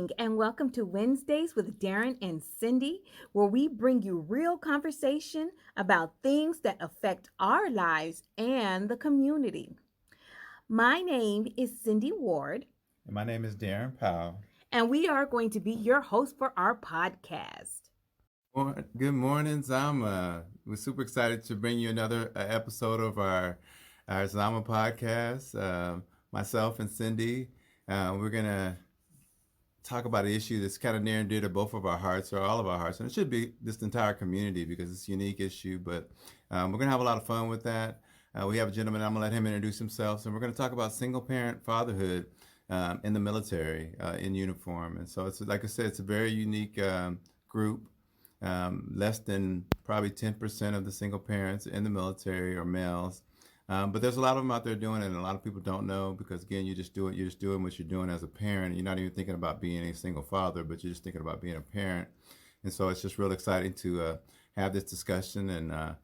morning, and welcome to Wednesdays with Darren and Cindy, where we bring you real conversation about things that affect our lives and the community. My name is Cindy Ward, And my name is Darren Powell. and we are going to be your host for our podcast. Good morning, Zama. We're super excited to bring you another episode of our Zama podcast. Myself and Cindy, we're gonna talk about an issue that's kind of near and dear to both of our hearts, or all of our hearts, and it should be this entire community because it's a unique issue. But we're gonna have a lot of fun with that. We have a gentleman. I'm gonna let him introduce himself, and we're gonna talk about single parent fatherhood in the military in uniform. And so it's like I said, it's a very unique group. Less than probably 10% of the single parents in the military are males. But there's a lot of them out there doing it, and a lot of people don't know because again, you just do it. You're just doing what you're doing as a parent. You're not even thinking about being a single father, but you're just thinking about being a parent. And so it's just real exciting to have this discussion, and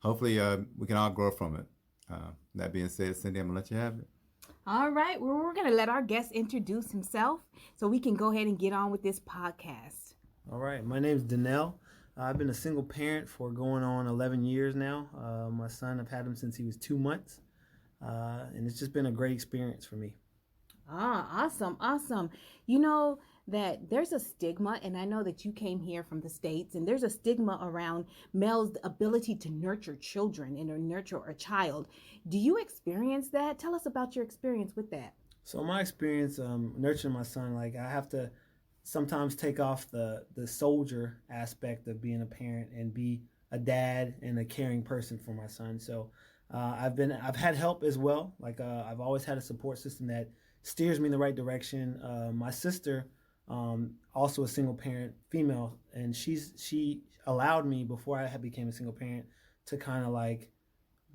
hopefully we can all grow from it. That being said, Cindy, I'm gonna let you have it. All right, well, we're going to let our guest introduce himself so we can go ahead and get on with this podcast. All right, my name's Dannell. I've been a single parent for going on 11 years now. My son, I've had him since he was 2 months, and it's just been a great experience for me. Awesome, awesome. You know that there's a stigma, and I know that you came here from the States, and there's a stigma around males' ability to nurture children and to nurture a child. Do you experience that? Tell us about your experience with that. So my experience nurturing my son, like I have to sometimes take off the soldier aspect of being a parent and be a dad and a caring person for my son. So I've had help as well. Like I've always had a support system that steers me in the right direction. My sister, also a single parent, female, and she allowed me before I had became a single parent to kind of like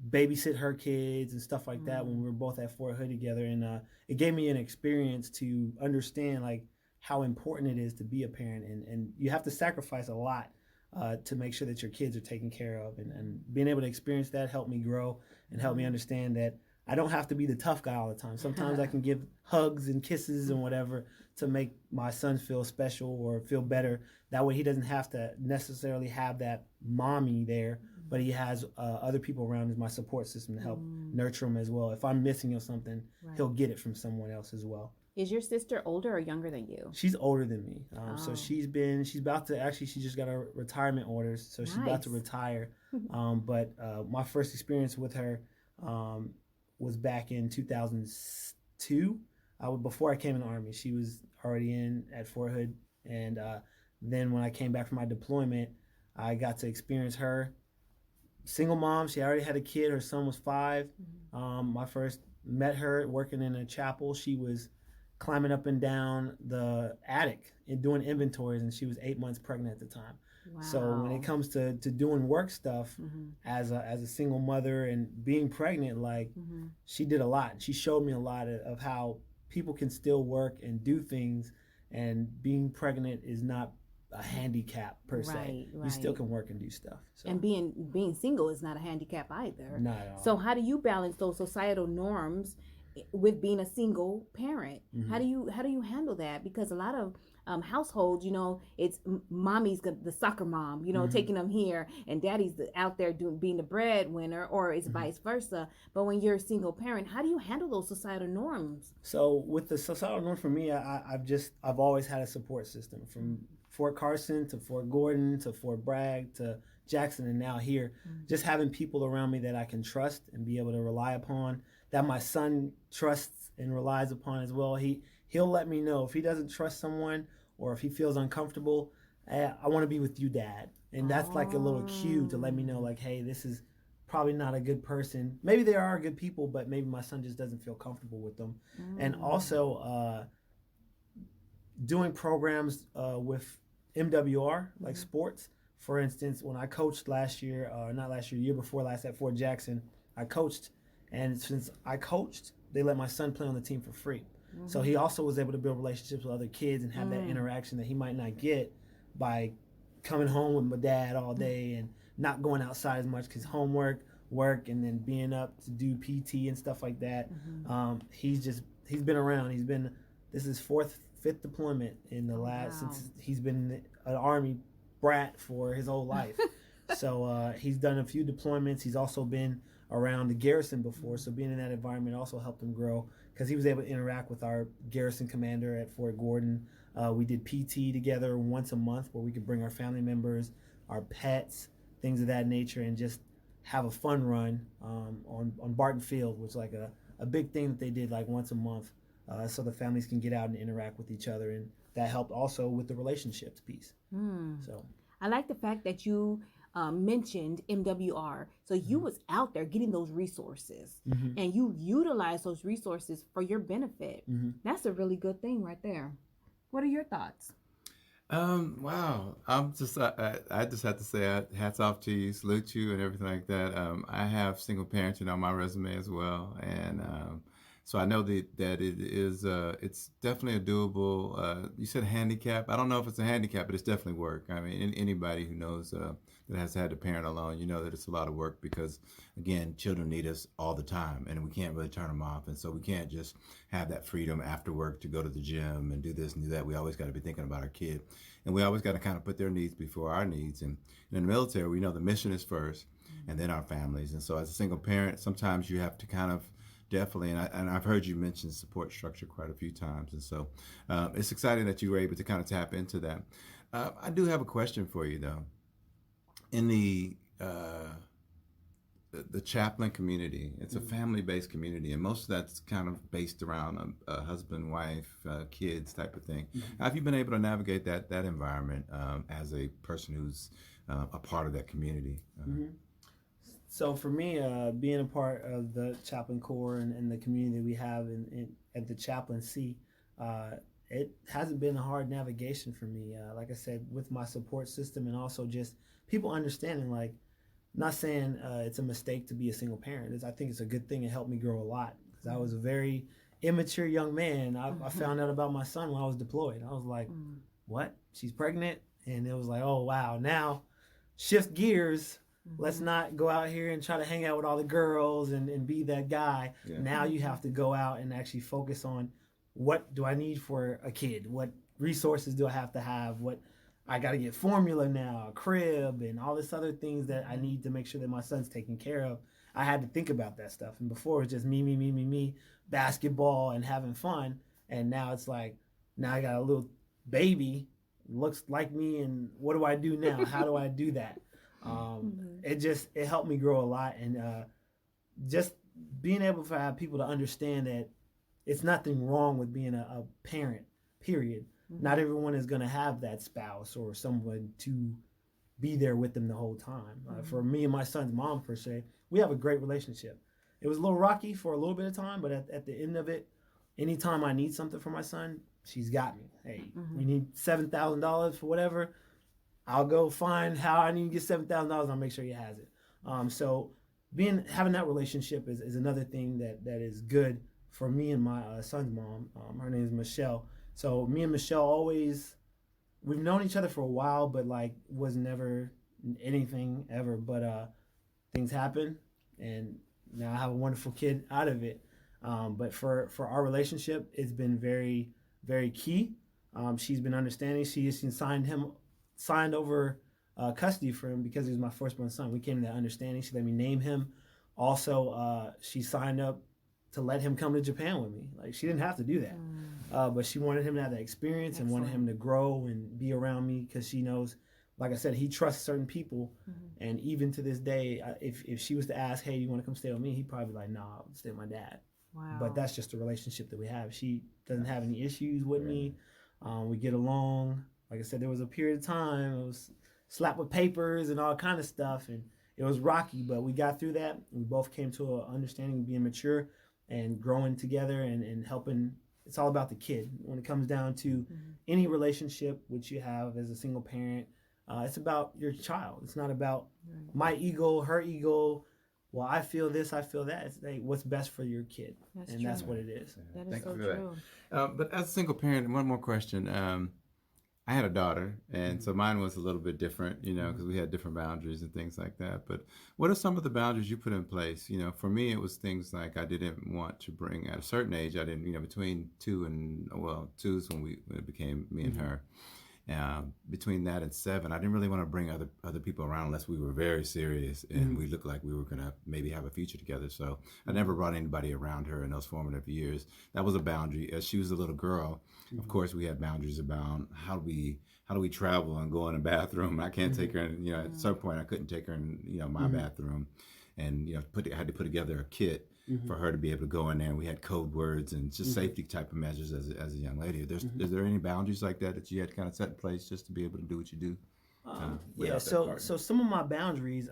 babysit her kids and stuff like that when we were both at Fort Hood together, and it gave me an experience to understand like how important it is to be a parent, and you have to sacrifice a lot to make sure that your kids are taken care of, and being able to experience that helped me grow and helped me understand that I don't have to be the tough guy all the time. Sometimes I can give hugs and kisses and whatever to make my son feel special or feel better. That way he doesn't have to necessarily have that mommy there, but he has other people around as my support system to help nurture him as well. If I'm missing or something, he'll get it from someone else as well. Is your sister older or younger than you? She's older than me. So she's about to, actually, she just got her retirement orders. So she's about to retire. But my first experience with her was back in 2002. Before I came in the Army, she was already in at Fort Hood. And then when I came back from my deployment, I got to experience her. Single mom, she already had a kid. Her son was 5. I first met her working in a chapel. She was climbing up and down the attic and doing inventories, and she was 8 months pregnant at the time. Wow. So when it comes to doing work stuff as a single mother and being pregnant, like she did a lot. She showed me a lot of how people can still work and do things, and being pregnant is not a handicap per se. Right. You still can work and do stuff. So. And being single is not a handicap either. Not at all. So how do you balance those societal norms with being a single parent? How do you handle that? Because a lot of households, it's mommy's the soccer mom, taking them here, and daddy's out there being the breadwinner, or it's vice versa. But when you're a single parent, how do you handle those societal norms? So with the societal norm for me, I've always had a support system from Fort Carson to Fort Gordon to Fort Bragg to Jackson, and now here, just having people around me that I can trust and be able to rely upon, that my son trusts and relies upon as well. He'll let me know if he doesn't trust someone or if he feels uncomfortable. I want to be with you, Dad, and that's like a little cue to let me know, like, hey, this is probably not a good person. Maybe there are good people, but maybe my son just doesn't feel comfortable with them. And also doing programs with MWR, like sports. For instance, when I coached year before last at Fort Jackson, I coached. And since I coached, they let my son play on the team for free. So he also was able to build relationships with other kids and have that interaction that he might not get by coming home with my dad all day and not going outside as much, because homework, work, and then being up to do PT and stuff like that. He's been around. This is fifth deployment in the last wow. since he's been an Army brat for his whole life. So he's done a few deployments. He's also been around the garrison before, so being in that environment also helped him grow because he was able to interact with our garrison commander at Fort Gordon. We did PT together once a month where we could bring our family members, our pets, things of that nature, and just have a fun run on Barton Field, which is like a big thing that they did like once a month, so the families can get out and interact with each other, and that helped also with the relationships piece. So I like the fact that you mentioned MWR. So you was out there getting those resources, and you utilize those resources for your benefit. That's a really good thing right there. What are your thoughts? Wow. I just have to say, hats off to you, salute you, and everything like that. I have single parenting on my resume as well, and so I know that it is, it's definitely a doable. You said handicap. I don't know if it's a handicap, but it's definitely work. I mean, anybody who knows that has had a parent alone, you know that it's a lot of work because, again, children need us all the time, and we can't really turn them off, and so we can't just have that freedom after work to go to the gym and do this and do that. We always got to be thinking about our kid, and we always got to kind of put their needs before our needs. And in the military, we know the mission is first, and then our families. And so, as a single parent, sometimes you have to kind of definitely, and I've heard you mention support structure quite a few times, and so it's exciting that you were able to kind of tap into that. I do have a question for you though. In the chaplain community, it's a family-based community, and most of that's kind of based around a husband, wife, kids type of thing. How have you been able to navigate that environment as a person who's a part of that community? So for me, being a part of the chaplain corps and the community we have at the chaplaincy, it hasn't been a hard navigation for me. Like I said, with my support system and also just people understanding, like, not saying it's a mistake to be a single parent. I think it's a good thing. It helped me grow a lot because I was a very immature young man. I found out about my son when I was deployed. I was like, what? She's pregnant? And it was like, oh, wow. Now shift gears. Let's not go out here and try to hang out with all the girls and be that guy. Yeah. Now you have to go out and actually focus on what do I need for a kid? What resources do I have to have? What I got to get formula now, a crib, and all this other things that I need to make sure that my son's taken care of. I had to think about that stuff. And before it was just me, basketball and having fun. And now it's like, now I got a little baby, looks like me, and what do I do now? How do I do that? It helped me grow a lot, and just being able to have people to understand that it's nothing wrong with being a parent, period. Not everyone is going to have that spouse or someone to be there with them the whole time. For me and my son's mom, per se, we have a great relationship. It was a little rocky for a little bit of time, but at the end of it, anytime I need something for my son, she's got me. Hey, we need $7,000 for whatever. I'll go find how I need to get $7,000. I'll make sure he has it. So having that relationship is another thing that is good for me and my son's mom. Her name is Michelle. So me and Michelle we've known each other for a while, but like was never anything ever. But things happen, and now I have a wonderful kid out of it. But for our relationship, it's been very, very key. She's been understanding. She signed over custody for him because he was my firstborn son. We came to that understanding. She let me name him. Also, she signed up to let him come to Japan with me. Like, she didn't have to do that, but she wanted him to have that experience and wanted him to grow and be around me because she knows, like I said, he trusts certain people. And even to this day, if she was to ask, hey, you want to come stay with me? He'd probably be like, nah, I'll stay with my dad. Wow. But that's just the relationship that we have. She doesn't have any issues with me. We get along. Like I said, there was a period of time it was slapped with papers and all kind of stuff, and it was rocky, but we got through that. We both came to an understanding of being mature and growing together and helping. It's all about the kid. When it comes down to any relationship which you have as a single parent, it's about your child. It's not about my ego, her ego. Well, I feel this, I feel that. It's like, what's best for your kid, that's what it is. That is so true. But as a single parent, one more question. I had a daughter, and so mine was a little bit different, because we had different boundaries and things like that. But what are some of the boundaries you put in place? For me, it was things like I didn't want to bring at a certain age. I didn't, between two is when it became me and her. Between that and 7, I didn't really want to bring other people around unless we were very serious and we looked like we were going to maybe have a future together. So I never brought anybody around her in those formative years. That was a boundary. As she was a little girl, of course, we had boundaries about how do we travel and go in a bathroom. I can't take her in, at some point I couldn't take her in, my bathroom, and I had to put together a kit for her to be able to go in there. And we had code words and just safety type of measures as a young lady. Is there any boundaries like that you had kind of set in place just to be able to do what you do? So some of my boundaries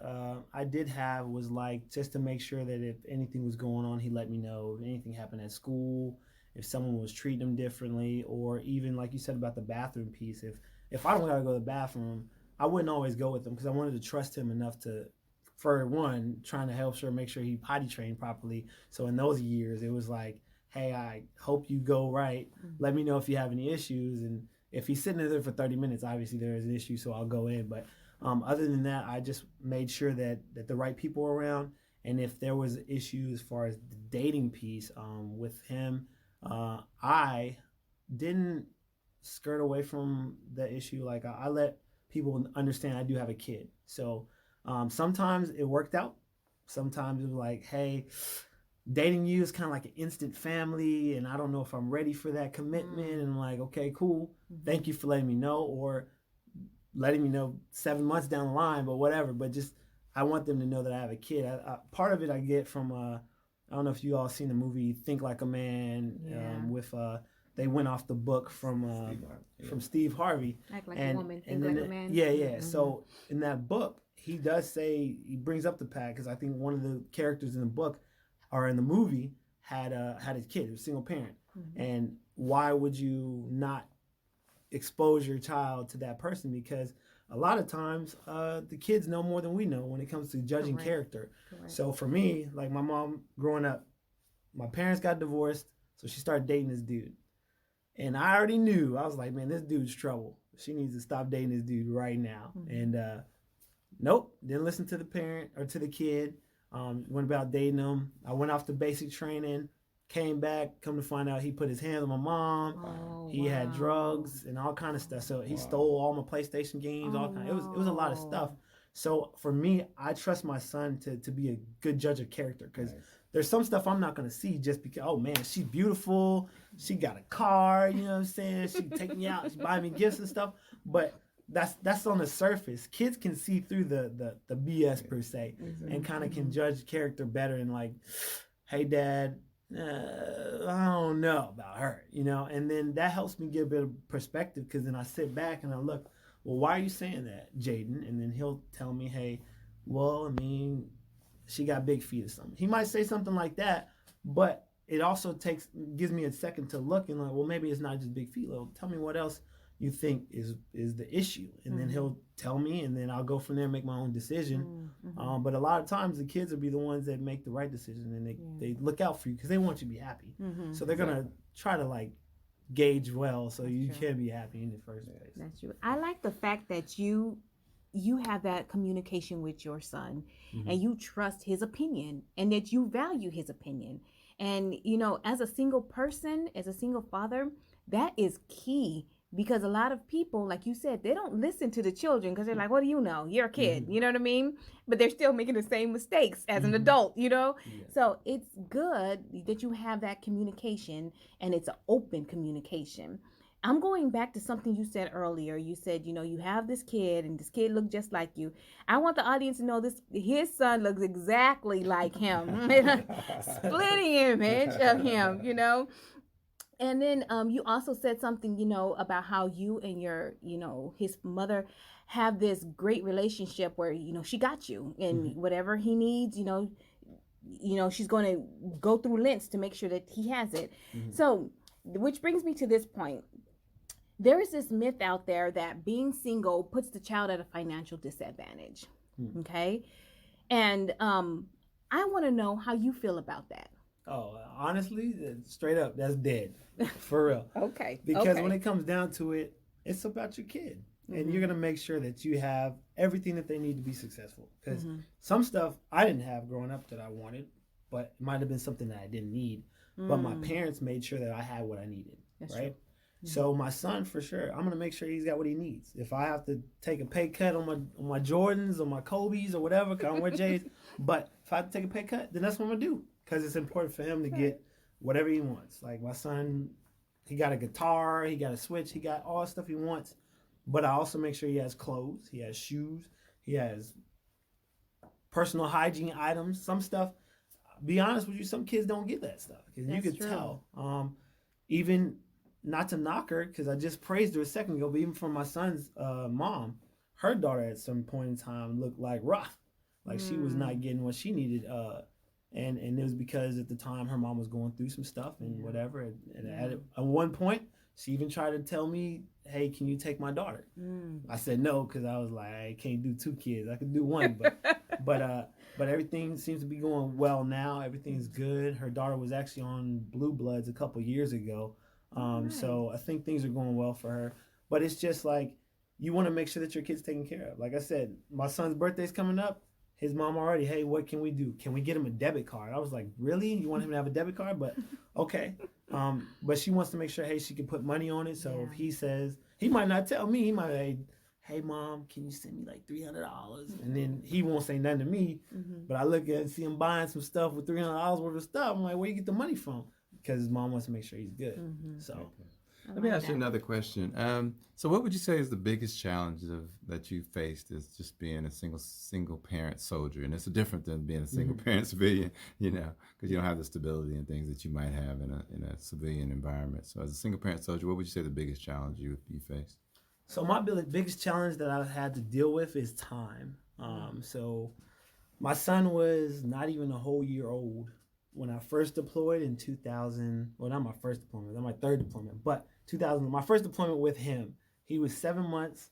I did have was like just to make sure that if anything was going on, he let me know. If anything happened at school, if someone was treating him differently, or even like you said about the bathroom piece. If I don't gotta go to the bathroom, I wouldn't always go with him because I wanted to trust him enough to, for one, trying to make sure he potty trained properly. So in those years, it was like, hey, I hope you go right. Let me know if you have any issues. And if he's sitting there for 30 minutes, obviously there is an issue, so I'll go in. But other than that, I just made sure that the right people were around. And if there was issues as far as the dating piece with him, I didn't skirt away from the issue. Like I let people understand I do have a kid. So sometimes it worked out. Sometimes it was like, hey, dating you is kind of like an instant family, and I don't know if I'm ready for that commitment. And I'm like, okay, cool. Thank you for letting me know, or letting me know 7 months down the line, but whatever. But just, I want them to know that I have a kid. Part of it I get from, I don't know if you all seen the movie Think Like a Man, with, they went off the book from Steve Harvey. Act Like a Woman, Think Like a Man. Yeah. So in that book, he does say, he brings up the fact, because I think one of the characters in the book or in the movie had his kid, a single parent. And why would you not expose your child to that person? Because a lot of times the kids know more than we know when it comes to judging character. Correct. So for me, like my mom growing up, my parents got divorced, so she started dating this dude. And I already knew, I was like, man, this dude's trouble. She needs to stop dating this dude right now. And nope, didn't listen to the parent or to the kid. Went about dating him. I went off to basic training, came back, come to find out he put his hands on my mom. He had drugs and all kind of stuff. So he stole all my PlayStation games, all kind. It was a lot of stuff. So for me, I trust my son to be a good judge of character, because there's some stuff I'm not going to see just because, oh man, she's beautiful, she got a car, you know what I'm saying, she take me out, she buy me gifts and stuff, but that's on the surface. Kids can see through the BS per se, and kind of can judge character better, and like, hey dad, I don't know about her, and then that helps me get a bit of perspective, because then I sit back and I look, well, why are you saying that, Jaden? And then he'll tell me, hey, well, I mean, she got big feet or something. He might say something like that, but it also gives me a second to look and like, well, maybe it's not just big feet. Well, tell me what else you think is the issue, and then he'll tell me, and then I'll go from there and make my own decision. But a lot of times the kids will be the ones that make the right decision, and they look out for you because they want you to be happy. So they're gonna try to like gauge well so you can be happy in the first place. That's true. I like the fact that you have that communication with your son, and you trust his opinion, and that you value his opinion. And as a single person, as a single father, that is key, because a lot of people, like you said, they don't listen to the children because they're like, what do you know? You're a kid, you know what I mean? But they're still making the same mistakes as an adult, So it's good that you have that communication, and it's an open communication. I'm going back to something you said earlier. You said, you have this kid, and this kid looked just like you. I want the audience to know his son looks exactly like him. Splitting image of him, And then you also said something, about how you and your, his mother have this great relationship where, she got you, and whatever he needs, she's going to go through lengths to make sure that he has it. So, which brings me to this point. There is this myth out there that being single puts the child at a financial disadvantage. Okay. And I want to know how you feel about that. Oh, honestly, straight up, that's dead. For real. Okay. Because when it comes down to it, it's about your kid. And you're going to make sure that you have everything that they need to be successful. Because some stuff I didn't have growing up that I wanted, but it might have been something that I didn't need. But my parents made sure that I had what I needed. That's right? True. So my son, for sure, I'm going to make sure he's got what he needs. If I have to take a pay cut on my Jordans or my Kobe's or whatever, because I don't wear J's, but if I have to take a pay cut, then that's what I'm going to do. Because it's important for him to get whatever he wants. Like my son, he got a guitar, he got a Switch, he got all the stuff he wants. But I also make sure he has clothes, he has shoes, he has personal hygiene items. Some stuff, be honest with you, some kids don't get that stuff. Because you could tell. Even, not to knock her, because I just praised her a second ago, but even from my son's mom, her daughter at some point in time looked like rough. Like she was not getting what she needed. And it was because at the time her mom was going through some stuff and whatever. And at one point, she even tried to tell me, hey, can you take my daughter? I said no, because I was like, I can't do 2 kids. I could do 1. But everything seems to be going well now. Everything's good. Her daughter was actually on Blue Bloods a couple years ago. So I think things are going well for her. But it's just like, you want to make sure that your kid's taken care of. Like I said, my son's birthday's coming up. His mom already, hey, what can we do? Can we get him a debit card? I was like, really? You want him to have a debit card? But okay. But she wants to make sure, hey, she can put money on it. So if he says, he might not tell me. He might say, hey, mom, can you send me like $300? And then he won't say nothing to me. But I look at it and see him buying some stuff with $300 worth of stuff. I'm like, where you get the money from? Because his mom wants to make sure he's good. So. Let me ask you another question. So what would you say is the biggest challenge that you faced as just being a single parent soldier? And it's different than being a single parent civilian, because you don't have the stability and things that you might have in a civilian environment. So as a single parent soldier, what would you say the biggest challenge you faced? So my biggest challenge that I've had to deal with is time. So my son was not even a whole year old when I first deployed in 2000. Well, not my first deployment, that was my 3rd deployment, but 2000, my first deployment with him, he was 7 months.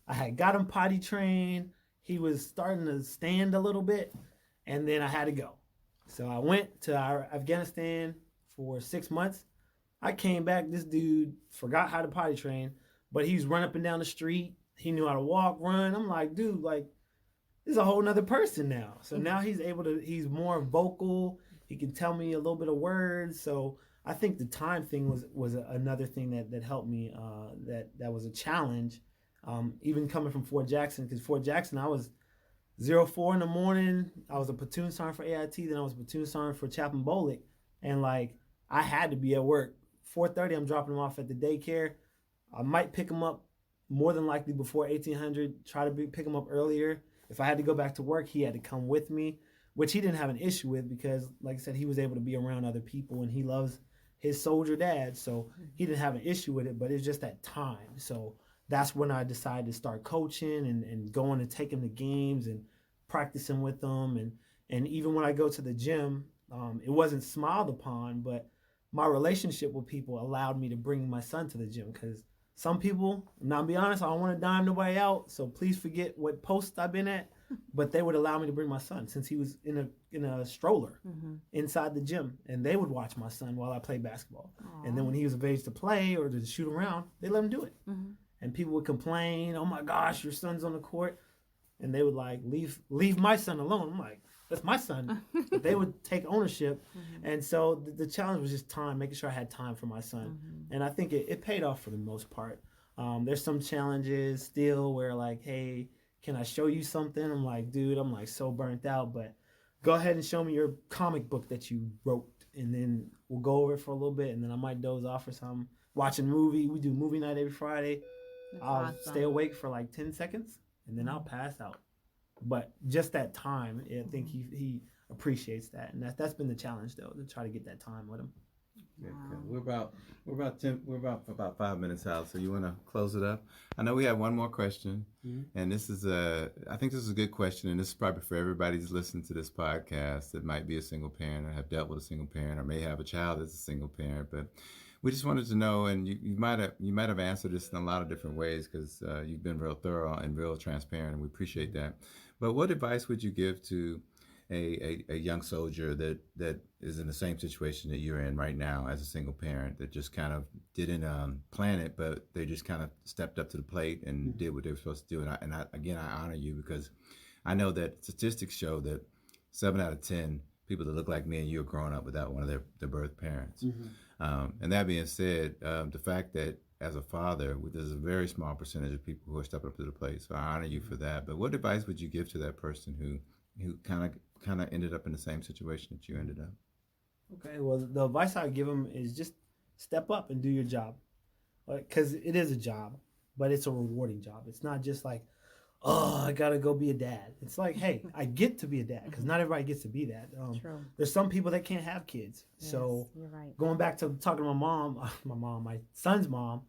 I had got him potty trained. He was starting to stand a little bit, and then I had to go. So I went to Afghanistan for 6 months. I came back, this dude forgot how to potty train, but he was running up and down the street. He knew how to walk, run. I'm like, dude, like, this is a whole nother person now. So now he's more vocal. He can tell me a little bit of words. So I think the time thing was another thing that helped me. That was a challenge, even coming from Fort Jackson. Because Fort Jackson, I was 04 in the morning. I was a platoon sergeant for AIT. Then I was a platoon sergeant for Chaplain Bolick, and like I had to be at work. 4:30, I'm dropping him off at the daycare. I might pick him up more than likely before 1800. Try to pick him up earlier. If I had to go back to work, he had to come with me, which he didn't have an issue with because, like I said, he was able to be around other people, and he loves his soldier dad, so he didn't have an issue with it, but it's just that time. So that's when I decided to start coaching and going to take him to games and practicing with them. And even when I go to the gym, it wasn't smiled upon, but my relationship with people allowed me to bring my son to the gym because some people, now to be honest, I don't want to dime nobody out, so please forget what post I've been at, but they would allow me to bring my son since he was in a stroller inside the gym, and they would watch my son while I played basketball. Aww. And then when he was of age to play or to shoot around, they let him do it. And people would complain, oh my gosh, your son's on the court, and they would like leave my son alone. I'm like, that's my son. But they would take ownership. And so the challenge was just time, making sure I had time for my son. And I think it paid off for the most part. There's some challenges still where like, hey, can I show you something? I'm like, dude, I'm like so burnt out, but go ahead and show me your comic book that you wrote. And then we'll go over it for a little bit, and then I might doze off or something. Watch a movie. We do movie night every Friday. I'll stay awake for like 10 seconds, and then I'll pass out. But just that time, I think he appreciates that, and that's been the challenge though, to try to get that time with him. Good. We're about 5 minutes out, so you want to close it up? I know we have one more question, and this is I think this is a good question, and this is probably for everybody who's listening to this podcast that might be a single parent or have dealt with a single parent or may have a child that's a single parent. But we just wanted to know, and you might have answered this in a lot of different ways because you've been real thorough and real transparent, and we appreciate that. But what advice would you give to a young soldier that is in the same situation that you're in right now as a single parent that just kind of didn't plan it, but they just kind of stepped up to the plate and did what they were supposed to do. And again, I honor you because I know that statistics show that 7 out of 10 people that look like me and you are growing up without one of their birth parents. And that being said, the fact that as a father, there's a very small percentage of people who are stepping up to the plate. So I honor you for that. But what advice would you give to that person who kind of ended up in the same situation that you ended up? Okay, well, the advice I give them is just step up and do your job, because it is a job, but it's a rewarding job. It's not just like, oh, I gotta go be a dad. It's like, hey, I get to be a dad, because not everybody gets to be that. True. There's some people that can't have kids. Yes, So you're right. going back to talking to my son's mom,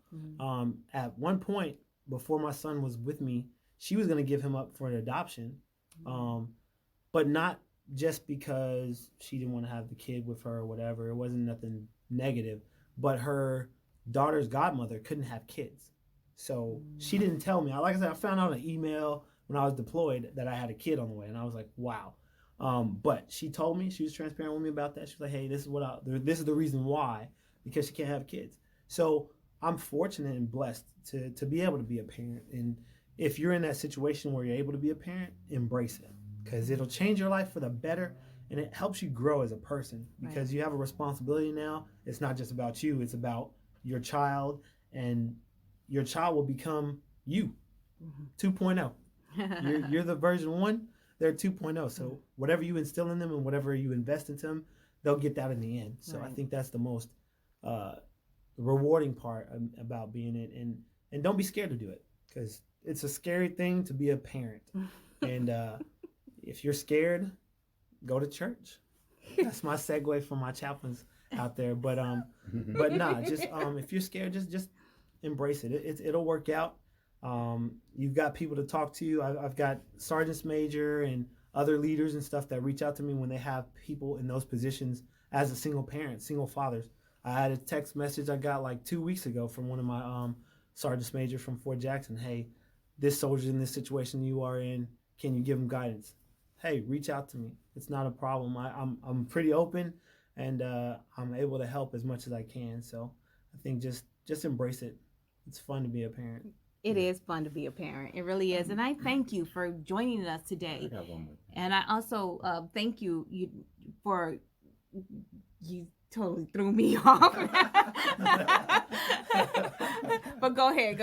at one point before my son was with me, she was gonna give him up for an adoption, but not just because she didn't want to have the kid with her or whatever. It wasn't nothing negative, but her daughter's godmother couldn't have kids. So she didn't tell me. Like I said, I found out an email when I was deployed that I had a kid on the way, and I was like, wow. But she told me, she was transparent with me about that. She was like, hey, this is the reason why, because she can't have kids. So I'm fortunate and blessed to be able to be a parent. And if you're in that situation where you're able to be a parent, embrace it, because it'll change your life for the better, and it helps you grow as a person, because you have a responsibility now. It's not just about you, it's about your child, and your child will become you, 2.0. You're the version 1, they're 2.0. So whatever you instill in them and whatever you invest into them, they'll get that in the end. So I think that's the most rewarding part about being it. And don't be scared to do it, because it's a scary thing to be a parent. And if you're scared, go to church. That's my segue for my chaplains out there. But nah, just if you're scared, just embrace it. It'll work out. You've got people to talk to. I've got sergeants major and other leaders and stuff that reach out to me when they have people in those positions as a single parent, single fathers. I had a text message I got like 2 weeks ago from one of my sergeants major from Fort Jackson. Hey, this soldier's in this situation you are in. Can you give him guidance? Hey, reach out to me. It's not a problem. I'm pretty open, and I'm able to help as much as I can. So I think just embrace it. It's fun to be a parent. It is fun to be a parent. It really is. And I thank you for joining us today. I got one more. And I also thank you for you totally threw me off. But go ahead.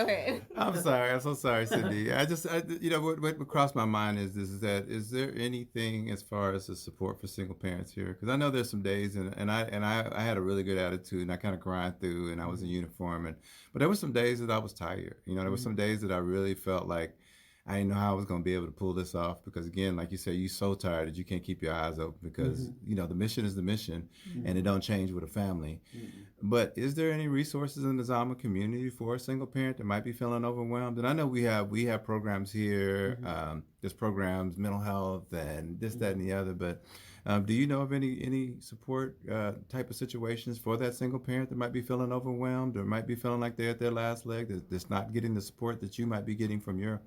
I'm so sorry, Cindy. What crossed my mind is there anything as far as the support for single parents here? Because I know there's some days, and I had a really good attitude, and I kind of grind through, and I was in uniform, but there were some days that I was tired. There were some days that I really felt like I didn't know how I was going to be able to pull this off, because again, like you said, you're so tired that you can't keep your eyes open, because the mission is the mission, and it don't change with a family. But is there any resources in the Zama community for a single parent that might be feeling overwhelmed? And I know we have programs here. There's programs, mental health, and this, that, and the other. But do you know of any support type of situations for that single parent that might be feeling overwhelmed, or might be feeling like they're at their last leg, that's not getting the support that you might be getting from your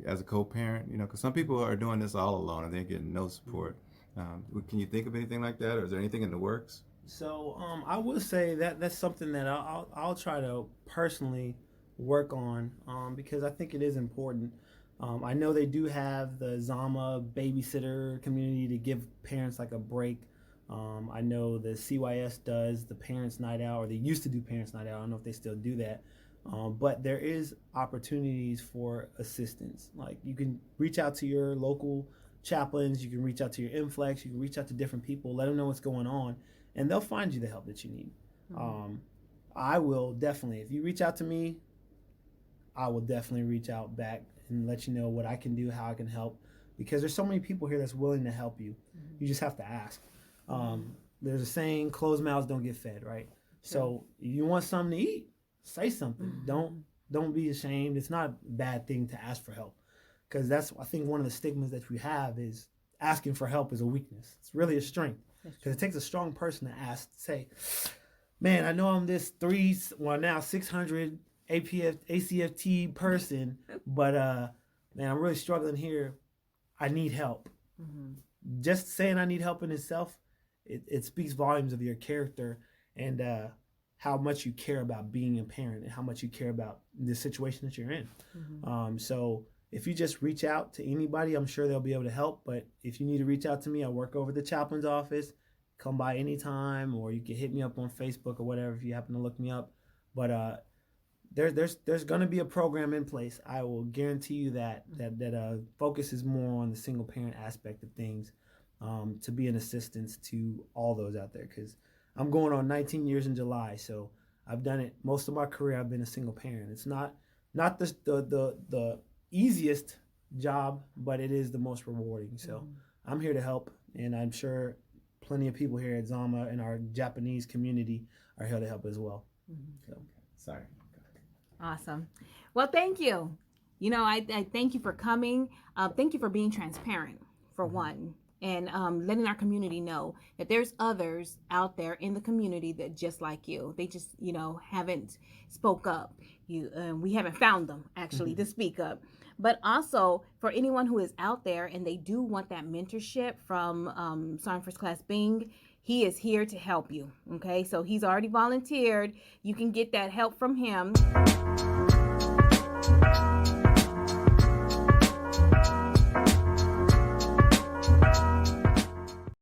as a co-parent? Because some people are doing this all alone and they're getting no support. Can you think of anything like that, or is there anything in the works? So I would say that's something that I'll try to personally work on, because I think it is important. I know they do have the Zama babysitter community to give parents like a break. I know the CYS does the Parents Night Out, or they used to do Parents Night Out. I don't know if they still do that. But there is opportunities for assistance. Like, you can reach out to your local chaplains, you can reach out to your inflex, you can reach out to different people, let them know what's going on, and they'll find you the help that you need. I will definitely, if you reach out to me, I will definitely reach out back and let you know what I can do, how I can help, because there's so many people here that's willing to help you. You just have to ask. There's a saying, closed mouths don't get fed, right? So if you want something to eat, say something. Don't be ashamed. It's not a bad thing to ask for help, because that's, I think, one of the stigmas that we have is asking for help is a weakness. It's really a strength, because it takes a strong person to ask, to say, man, I know I'm this 600 ACFT person, but man, I'm really struggling here. I need help. just saying I need help in itself, it speaks volumes of your character and how much you care about being a parent and how much you care about the situation that you're in. So if you just reach out to anybody, I'm sure they'll be able to help. But if you need to reach out to me, I work over the chaplain's office. Come by anytime, or you can hit me up on Facebook or whatever if you happen to look me up. But there's going to be a program in place. I will guarantee you that focuses more on the single parent aspect of things, to be an assistance to all those out there. Because I'm going on 19 years in July, so I've done it most of my career. I've been a single parent. It's not the easiest job, but it is the most rewarding. So I'm here to help, and I'm sure plenty of people here at Zama and our Japanese community are here to help as well. So, sorry. Awesome. Well, thank you. You know, I thank you for coming. Thank you for being transparent, for one, and letting our community know that there's others out there in the community that just like you. They just, haven't spoke up. We haven't found them actually to speak up. But also for anyone who is out there and they do want that mentorship from Sergeant First Class Bing, he is here to help you. Okay, so he's already volunteered. You can get that help from him.